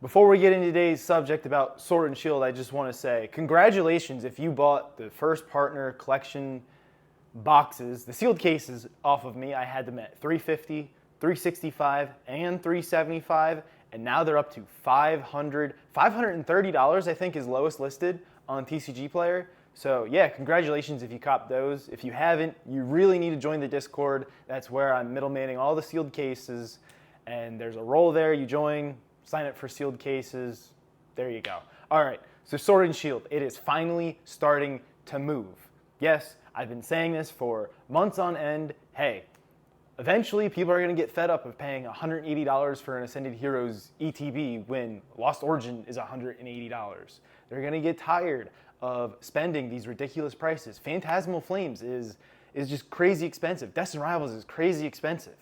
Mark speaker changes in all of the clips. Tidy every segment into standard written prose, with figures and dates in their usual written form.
Speaker 1: Before we get into today's subject about Sword and Shield, I just want to say congratulations if you bought the first partner collection boxes, the sealed cases off of me. I had them at $350, $365, and $375, and now they're up to $530, I think is lowest listed on TCG Player. So yeah, congratulations if you copped those. If you haven't, you really need to join the Discord. That's where I'm middlemaning all the sealed cases, and there's a role there. You join, sign up for sealed cases. There you go. All right, so Sword and Shield, it is finally starting to move. Yes, I've been saying this for months on end. Hey, eventually people are going to get fed up of paying $180 for an Ascended Heroes ETB when Lost Origin is $180. They're going to get tired of spending these ridiculous prices. Phantasmal Flames is just crazy expensive. Destined Rivals is crazy expensive.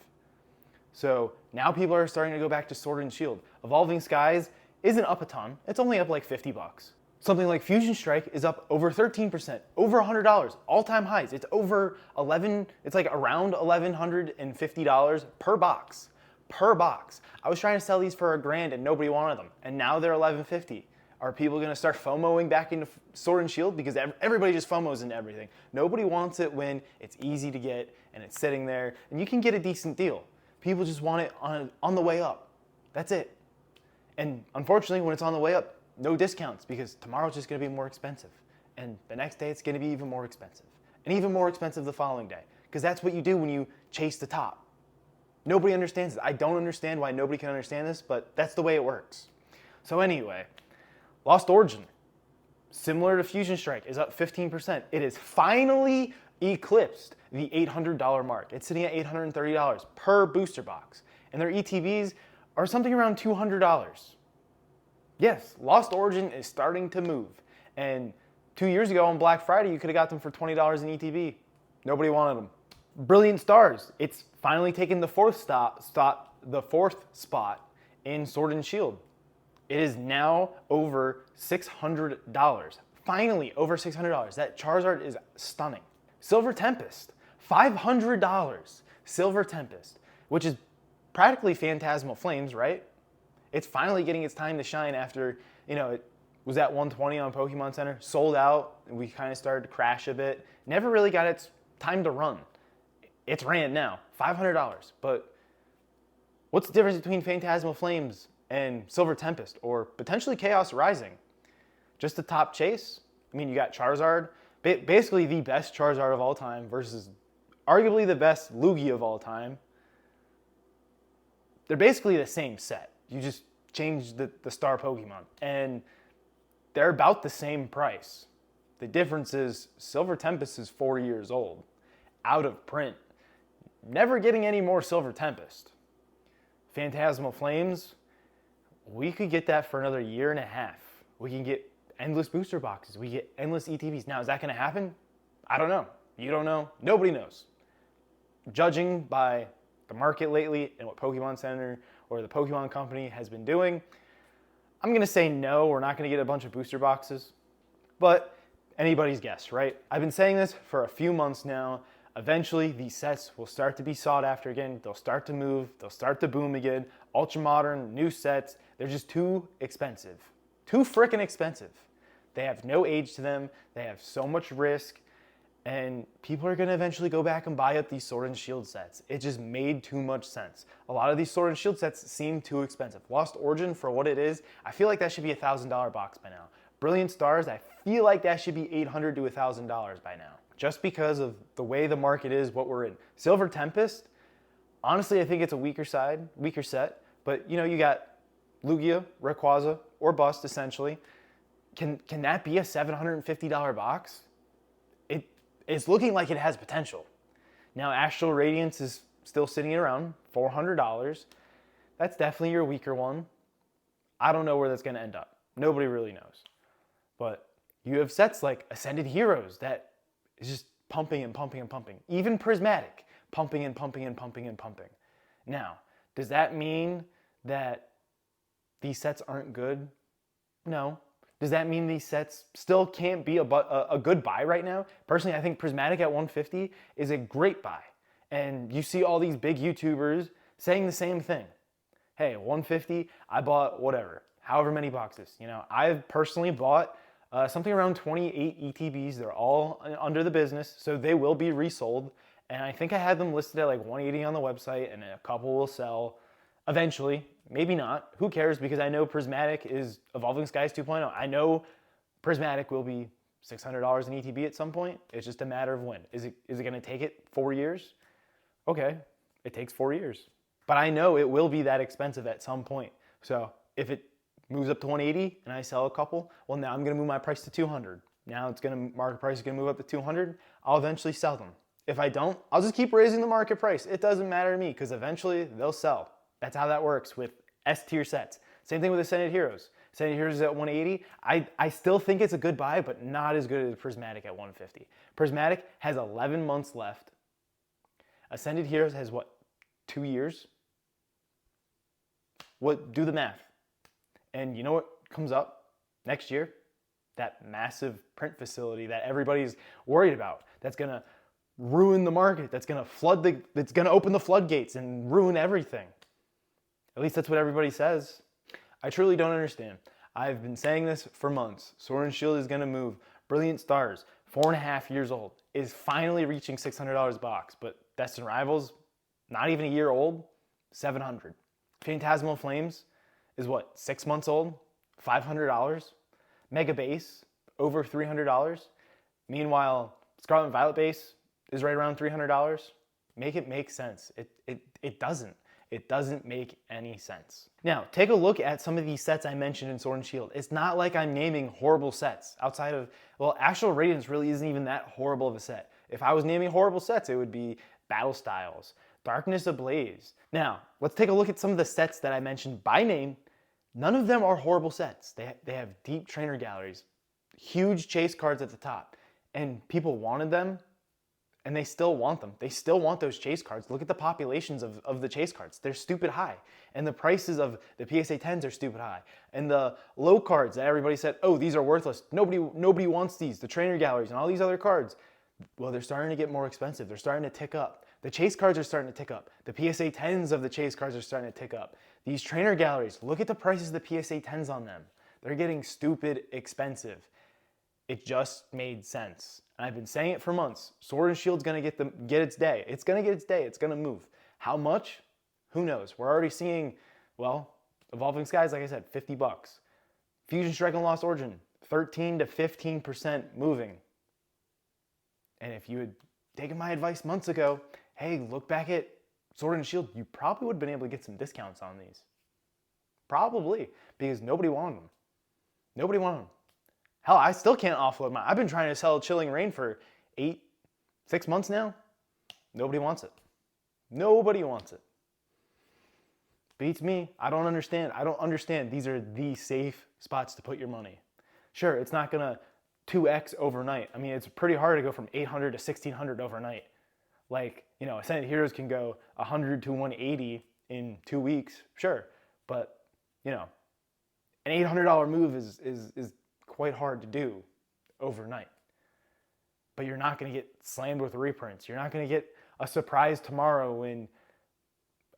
Speaker 1: So now people are starting to go back to Sword and Shield. Evolving Skies isn't up a ton. It's only up like 50 bucks. Something like Fusion Strike is up over 13%, over $100, all-time highs. It's over it's like around $1,150 per box. Per box. I was trying to sell these for $1,000 and nobody wanted them, and now they're $1,150. Are people going to start FOMOing back into Sword and Shield? Because everybody just FOMOs into everything. Nobody wants it when it's easy to get and it's sitting there, and you can get a decent deal. People just want it on the way up. That's it. And unfortunately, when it's on the way up, no discounts, because tomorrow's just going to be more expensive. And the next day, it's going to be even more expensive. And even more expensive the following day. Because that's what you do when you chase the top. Nobody understands it. I don't understand why nobody can understand this, but that's the way it works. So anyway, Lost Origin, similar to Fusion Strike, is up 15%. It has finally eclipsed the $800 mark. It's sitting at $830 per booster box. And their ETBs are something around $200. Yes, Lost Origin is starting to move. And 2 years ago on Black Friday, you could have got them for $20 in ETB. Nobody wanted them. Brilliant Stars, it's finally taken the fourth spot in Sword and Shield. It is now over $600. Finally, over $600. That Charizard is stunning. Silver Tempest, $500. Silver Tempest, which is practically Phantasmal Flames, right? It's finally getting its time to shine after, it was at 120 on Pokemon Center, sold out, and we kind of started to crash a bit. Never really got its time to run. It's ran now, $500. But what's the difference between Phantasmal Flames and Silver Tempest, or potentially Chaos Rising? Just the top chase? I mean, you got Charizard, basically the best Charizard of all time versus arguably the best Lugia of all time. They're basically the same set. You just change the star Pokemon, and they're about the same price. The difference is Silver Tempest is 4 years old, out of print. Never getting any more Silver Tempest. Phantasmal Flames, we could get that for another year and a half. We can get endless booster boxes. We get endless ETBs. Now, is that going to happen? I don't know. You don't know. Nobody knows. Judging by the market lately and what Pokemon Center or the Pokemon Company has been doing, I'm going to say no, we're not going to get a bunch of booster boxes. But anybody's guess, right? I've been saying this for a few months now. Eventually, these sets will start to be sought after again. They'll start to move. They'll start to boom again. Ultra modern, new sets. They're just too expensive. Too frickin' expensive. They have no age to them. They have so much risk. And people are going to eventually go back and buy up these Sword and Shield sets. It just made too much sense. A lot of these Sword and Shield sets seem too expensive. Lost Origin, for what it is, I feel like that should be a $1,000 box by now. Brilliant Stars, I feel like that should be $800 to $1,000 by now. Just because of the way the market is, what we're in. Silver Tempest, honestly, I think it's a weaker set. But, you got Lugia, Rayquaza, or Bust, essentially. Can that be a $750 box? It's looking like it has potential. Now, Astral Radiance is still sitting around $400. That's definitely your weaker one. I don't know where that's going to end up. Nobody really knows. But you have sets like Ascended Heroes that is just pumping and pumping and pumping. Even Prismatic, pumping and pumping and pumping and pumping. Now, does that mean that these sets aren't good? No. Does that mean these sets still can't be a good buy right now? Personally, I think Prismatic at 150 is a great buy. And you see all these big YouTubers saying the same thing. Hey, 150, I bought whatever, however many boxes. You know, I've personally bought something around 28 ETBs. They're all under the business, so they will be resold. And I think I had them listed at like 180 on the website, and a couple will sell eventually. Maybe not. Who cares? Because I know Prismatic is Evolving Skies 2.0. I know Prismatic will be $600 in ETB at some point. It's just a matter of when. Is it going to take it 4 years? Okay, it takes 4 years. But I know it will be that expensive at some point. So if it moves up to 180 and I sell a couple, well, now I'm going to move my price to 200. Now market price is going to move up to 200. I'll eventually sell them. If I don't, I'll just keep raising the market price. It doesn't matter to me because eventually they'll sell. That's how that works with S-tier sets. Same thing with Ascended Heroes. Ascended Heroes is at 180. I still think it's a good buy, but not as good as Prismatic at 150. Prismatic has 11 months left. Ascended Heroes has what, 2 years? Do the math. And you know what comes up next year? That massive print facility that everybody's worried about. That's gonna ruin the market. That's gonna open the floodgates and ruin everything. At least that's what everybody says. I truly don't understand. I've been saying this for months. Sword and Shield is gonna move. Brilliant Stars, 4.5 years old, is finally reaching $600 a box, but Destined Rivals, not even a year old, $700. Phantasmal Flames is what, 6 months old, $500. Mega Base, over $300. Meanwhile, Scarlet and Violet Base is right around $300. Make it make sense. It doesn't. It doesn't make any sense. Now, take a look at some of these sets I mentioned in Sword and Shield. It's not like I'm naming horrible sets outside of, well, Astral Radiance really isn't even that horrible of a set. If I was naming horrible sets, it would be Battle Styles, Darkness Ablaze. Now, let's take a look at some of the sets that I mentioned by name. None of them are horrible sets. They have deep trainer galleries, huge chase cards at the top, and people wanted them, and they still want them. They still want those chase cards. Look at the populations of the chase cards. They're stupid high. And the prices of the PSA 10s are stupid high. And the low cards that everybody said, oh, these are worthless. Nobody wants these. The trainer galleries and all these other cards. Well, they're starting to get more expensive. They're starting to tick up. The chase cards are starting to tick up. The PSA 10s of the chase cards are starting to tick up. These trainer galleries, look at the prices of the PSA 10s on them. They're getting stupid expensive. It just made sense. And I've been saying it for months. Sword and Shield's gonna get its day. It's gonna get its day. It's gonna move. How much? Who knows? We're already seeing, well, Evolving Skies, like I said, $50. Fusion Strike and Lost Origin, 13 to 15% moving. And if you had taken my advice months ago, hey, look back at Sword and Shield, you probably would have been able to get some discounts on these. Probably, because nobody wanted them. Nobody wanted them. Hell, I still can't offload mine. I've been trying to sell Chilling Reign for 6 months now. Nobody wants it. Nobody wants it. Beats me. I don't understand. I don't understand. These are the safe spots to put your money. Sure, it's not gonna 2x overnight. I mean, it's pretty hard to go from 800 to 1600 overnight. Like, you know, Ascended Heroes can go 100 to 180 in 2 weeks, sure. But, you know, an $800 move is quite hard to do overnight. But you're not going to get slammed with reprints. You're not going to get a surprise tomorrow when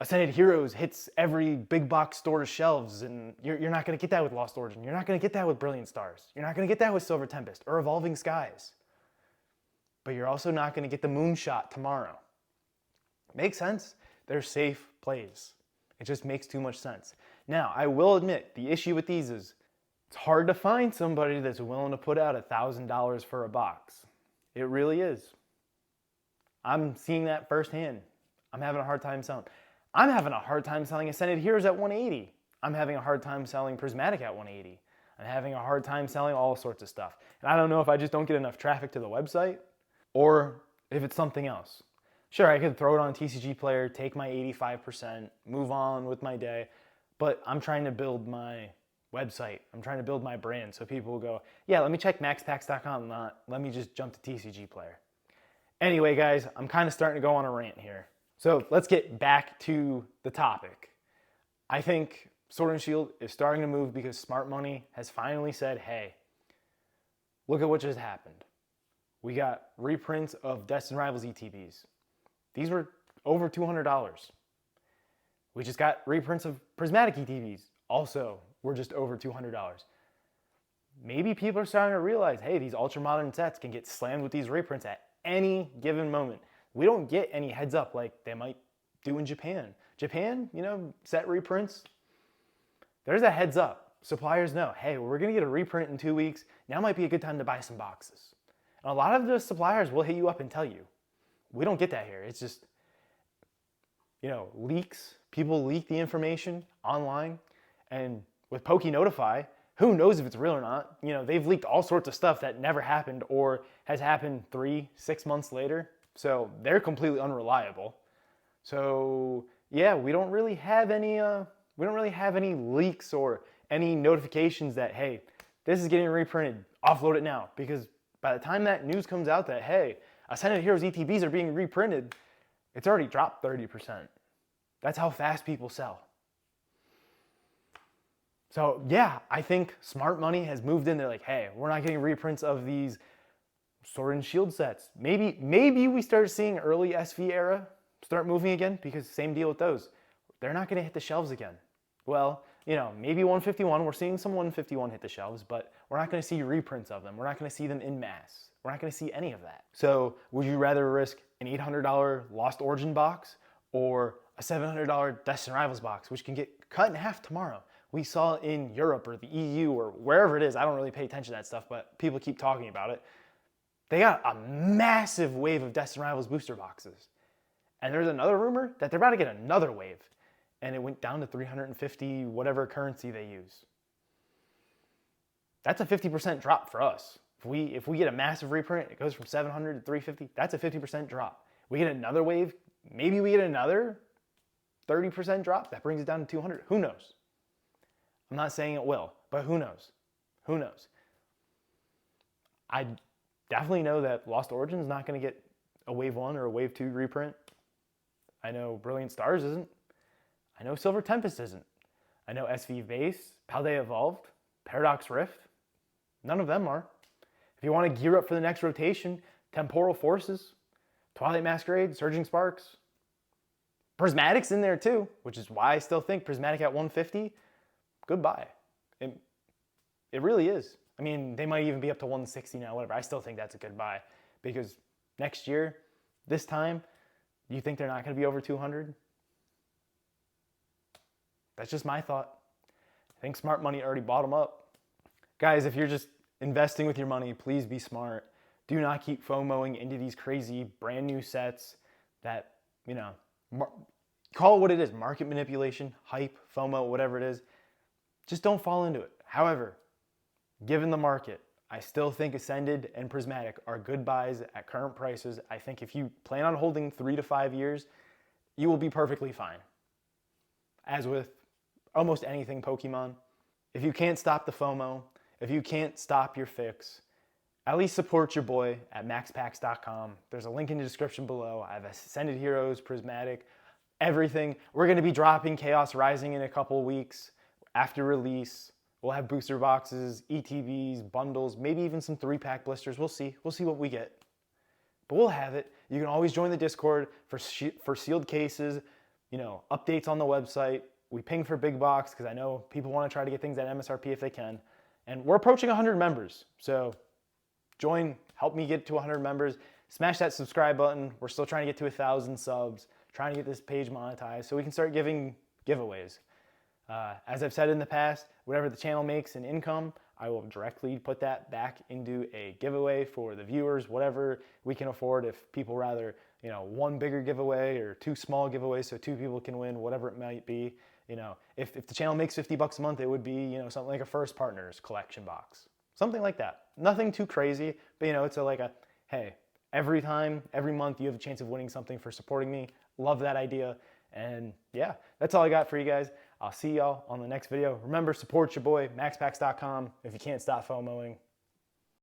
Speaker 1: Ascended Heroes hits every big box store shelves, and you're not going to get that with Lost Origin. You're not going to get that with Brilliant Stars. You're not going to get that with Silver Tempest or Evolving Skies. But you're also not going to get the Moonshot tomorrow. Makes sense? They're safe plays. It just makes too much sense. Now, I will admit, the issue with these is it's hard to find somebody that's willing to put out $1,000 for a box. It really is. I'm seeing that firsthand. I'm having a hard time selling. I'm having a hard time selling Ascended Heroes at 180. I'm having a hard time selling Prismatic at 180. I'm having a hard time selling all sorts of stuff. And I don't know if I just don't get enough traffic to the website or if it's something else. Sure, I could throw it on TCG Player, take my 85%, move on with my day, but I'm trying to build my website. I'm trying to build my brand so people will go, yeah, let me check Makspacks.com, not let me just jump to TCG Player. Anyway, guys, I'm kind of starting to go on a rant here. So let's get back to the topic. I think Sword and Shield is starting to move because smart money has finally said, hey, look at what just happened. We got reprints of Destined Rivals ETBs. These were over $200. We just got reprints of Prismatic ETBs, also were just over $200. Maybe people are starting to realize, hey, these ultra modern sets can get slammed with these reprints at any given moment. We don't get any heads up like they might do in Japan. Japan, set reprints, there's a heads up. Suppliers know, hey, we're gonna get a reprint in 2 weeks. Now might be a good time to buy some boxes. And a lot of the suppliers will hit you up and tell you. We don't get that here. It's just, leaks. People leak the information online. And with Poke Notify, who knows if it's real or not? They've leaked all sorts of stuff that never happened or has happened 3-6 months later. So they're completely unreliable. So yeah, we don't really have any leaks or any notifications that, hey, this is getting reprinted, offload it now. Because by the time that news comes out that, hey, Ascended Heroes ETBs are being reprinted, it's already dropped 30%. That's how fast people sell. So yeah, I think smart money has moved in. They're like, hey, we're not getting reprints of these Sword and Shield sets. Maybe we start seeing early SV era start moving again, because same deal with those. They're not gonna hit the shelves again. Well, maybe 151, we're seeing some 151 hit the shelves, but we're not gonna see reprints of them. We're not gonna see them in mass. We're not gonna see any of that. So would you rather risk an $800 Lost Origin box or a $700 Destiny Rivals box, which can get cut in half tomorrow? We saw in Europe or the EU or wherever it is, I don't really pay attention to that stuff, but people keep talking about it. They got a massive wave of Destiny Rivals booster boxes. And there's another rumor that they're about to get another wave. And it went down to 350, whatever currency they use. That's a 50% drop for us. If we get a massive reprint, it goes from 700 to 350, that's a 50% drop. We get another wave, maybe we get another 30% drop, that brings it down to 200. Who knows? I'm not saying it will, but who knows? Who knows? I definitely know that Lost Origin is not going to get a Wave 1 or a Wave 2 reprint. I know Brilliant Stars isn't. I know Silver Tempest isn't. I know SV Base, Paldea Evolved, Paradox Rift. None of them are. If you want to gear up for the next rotation, Temporal Forces, Twilight Masquerade, Surging Sparks. Prismatic's in there too, which is why I still think Prismatic at 150, goodbye. It really is. I mean, they might even be up to 160 now, whatever. I still think that's a good buy, because next year, this time, you think they're not going to be over 200? That's just my thought. I think smart money already bought them up. Guys, if you're just investing with your money, please be smart. Do not keep FOMOing into these crazy brand new sets that, call it what it is, market manipulation, hype, FOMO, whatever it is. Just don't fall into it. However, given the market, I still think Ascended and Prismatic are good buys at current prices. I think if you plan on holding 3 to 5 years, you will be perfectly fine. As with almost anything Pokemon, if you can't stop the FOMO, if you can't stop your fix, at least support your boy at Makspacks.com. There's a link in the description below. I have Ascended Heroes, Prismatic, everything. We're going to be dropping Chaos Rising in a couple weeks after release. We'll have booster boxes, ETBs, bundles, maybe even some 3-pack blisters. We'll see. We'll see what we get. But we'll have it. You can always join the Discord for sealed cases, updates on the website. We ping for big box because I know people want to try to get things at MSRP if they can. And we're approaching 100 members. So join, help me get to 100 members. Smash that subscribe button. We're still trying to get to 1,000 subs, trying to get this page monetized so we can start giving giveaways. As I've said in the past, whatever the channel makes in income, I will directly put that back into a giveaway for the viewers, whatever we can afford. If people rather, one bigger giveaway or 2 small giveaways so 2 people can win, whatever it might be. If the channel makes $50 a month, it would be, something like a First Partners collection box. Something like that. Nothing too crazy, but it's hey, every month you have a chance of winning something for supporting me. Love that idea. And yeah, that's all I got for you guys. I'll see y'all on the next video. Remember, support your boy, Makspacks.com, if you can't stop FOMOing.